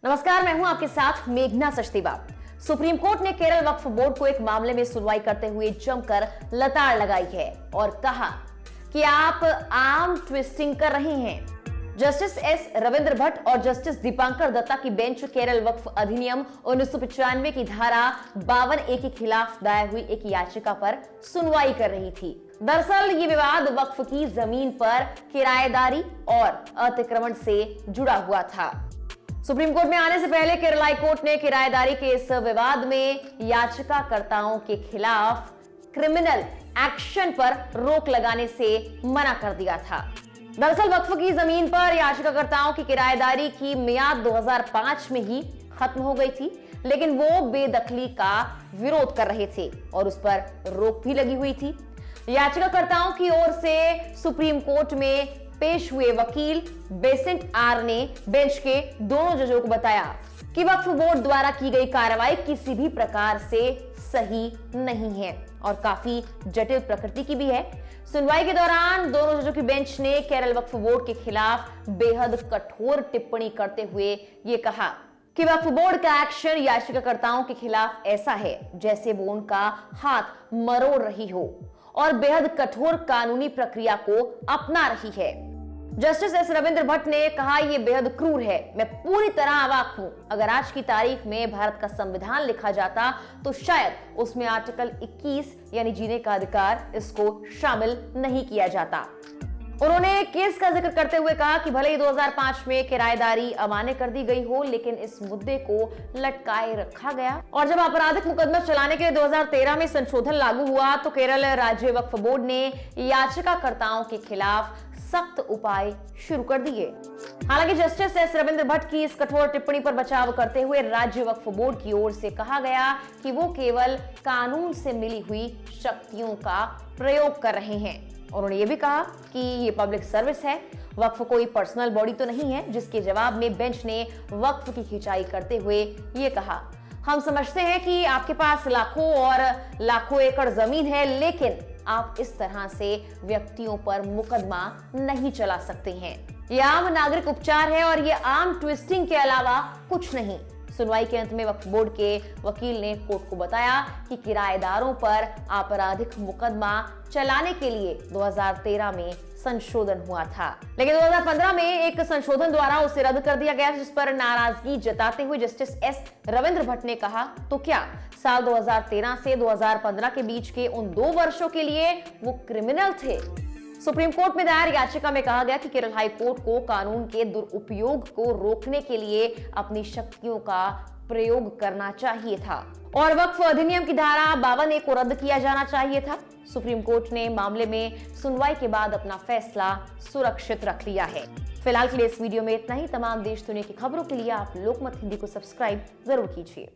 नमस्कार, मैं हूं आपके साथ मेघना सचदेवा। सुप्रीम कोर्ट ने केरल वक्फ बोर्ड को एक मामले में सुनवाई करते हुए जमकर लताड़ लगाई है और कहा कि आप आर्म ट्विस्टिंग कर रहे हैं। जस्टिस एस रविंद्र भट्ट और जस्टिस दीपांकर दत्ता की बेंच केरल वक्फ अधिनियम 1995 की धारा 52A के खिलाफ दायर हुई एक याचिका पर सुनवाई कर रही थी। दरअसल ये विवाद वक्फ की जमीन पर किराएदारी और अतिक्रमण से जुड़ा हुआ था। सुप्रीम कोर्ट में आने से पहले केरल हाई कोर्ट ने किराएदारी के इस विवाद में याचिकाकर्ताओं के खिलाफ क्रिमिनल एक्शन पर रोक लगाने से मना कर दिया था। दरअसल वक्फ की जमीन पर याचिकाकर्ताओं की किराएदारी की मियाद 2005 में ही खत्म हो गई थी, लेकिन वो बेदखली का विरोध कर रहे थे और उस पर रोक भी लगी हुई थी। याचिकाकर्ताओं की ओर से सुप्रीम कोर्ट में पेश हुए वकील बेसेंट आर ने बेंच के दोनों जजों को बताया कि वक्फ बोर्ड द्वारा की गई कार्रवाई किसी भी प्रकार से सही नहीं है और काफी जटिल प्रकृति की भी है। सुनवाई के दौरान दोनों जजों की बेंच ने केरल वक्फ बोर्ड के खिलाफ बेहद कठोर टिप्पणी करते हुए ये कहा कि वक्फ बोर्ड का एक्शन याचिकाकर्ताओं के खिलाफ ऐसा है जैसे वो उनका हाथ मरोड़ रही हो और बेहद कठोर कानूनी प्रक्रिया को अपना रही है। जस्टिस एस रविंद्र भट्ट ने कहा यह बेहद क्रूर है। मैं पूरी तरह अवाक हूं। अगर आज की तारीख में भारत का संविधान लिखा जाता तो शायद उसमें आर्टिकल 21 यानी जीने का अधिकार इसको शामिल नहीं किया जाता। उन्होंने केस का जिक्र करते हुए कहा कि भले ही 2005 में किराएदारी अमान्य कर दी गई हो, लेकिन इस मुद्दे को लटकाए रखा गया और जब आपराधिक मुकदमा चलाने के लिए 2013 में संशोधन लागू हुआ तो केरल राज्य वक्फ बोर्ड ने याचिकाकर्ताओं के खिलाफ सख्त उपाय शुरू कर दिए। हालांकि जस्टिस एस रविंद्र भट्ट की इस कठोर टिप्पणी पर बचाव करते हुए राज्य वक्फ बोर्ड की ओर से कहा गया कि वो केवल कानून से मिली हुई शक्तियों का प्रयोग कर रहे हैं। उन्होंने ये भी कहा कि ये पब्लिक सर्विस है, वक्फ कोई पर्सनल बॉडी तो नहीं है, जिसके जवाब में बेंच ने वक्फ की खिंचाई करते हुए ये कहा, हम समझते हैं कि आपके पास लाखों और लाखों एकड़ जमीन है, लेकिन आप इस तरह से व्यक्तियों पर मुकदमा नहीं चला सकते हैं। ये आम नागरिक उपचार है और ये आर्म ट्विस्टिंग के अलावा कुछ नहीं। सुनवाई के अंत में वक्फ बोर्ड के वकील ने कोर्ट को बताया कि किराएदारों पर आपराधिक मुकदमा चलाने के लिए 2013 में संशोधन हुआ था, लेकिन 2015 में एक संशोधन द्वारा उसे रद्द कर दिया गया, जिस पर नाराजगी जताते हुए जस्टिस एस रविंद्र भट्ट ने कहा, तो क्या साल 2013 से 2015 के बीच के उन 2 वर्षों के लिए वो क्रिमिनल थे? सुप्रीम कोर्ट में दायर याचिका में कहा गया कि केरल हाई कोर्ट को कानून के दुरुपयोग को रोकने के लिए अपनी शक्तियों का प्रयोग करना चाहिए था और वक्फ अधिनियम की धारा 52A को रद्द किया जाना चाहिए था। सुप्रीम कोर्ट ने मामले में सुनवाई के बाद अपना फैसला सुरक्षित रख लिया है। फिलहाल के लिए इस वीडियो में इतना ही। तमाम देश दुनिया की खबरों के लिए आप लोकमत हिंदी को सब्सक्राइब जरूर कीजिए।